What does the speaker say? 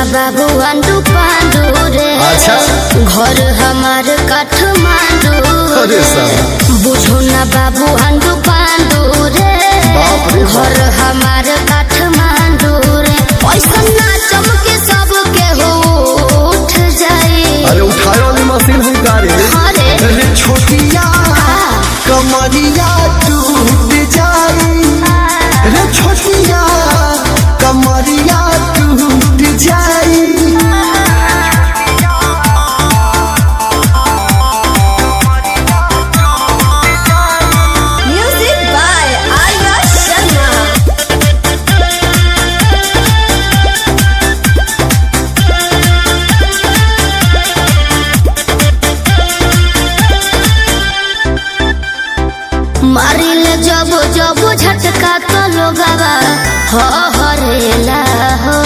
बाबू आंडू पांडू रे। अच्छा घर हमार काठमांडू अरे साहब बुझो ना बाबू आंडू पांडू रे। बाप रे घर हमार काठमांडू रे। ऐसा ना चमके सबके हो उठ जाए। अरे उठाए वाली मशीन है गाड़ी। अरे छोटिया कमरिया टूट जाए रे छोटिया कमरिया टूट जाए। Music by Arya Sharma. मारिले जब जब झटका तो लोगवा हो हरेला हो।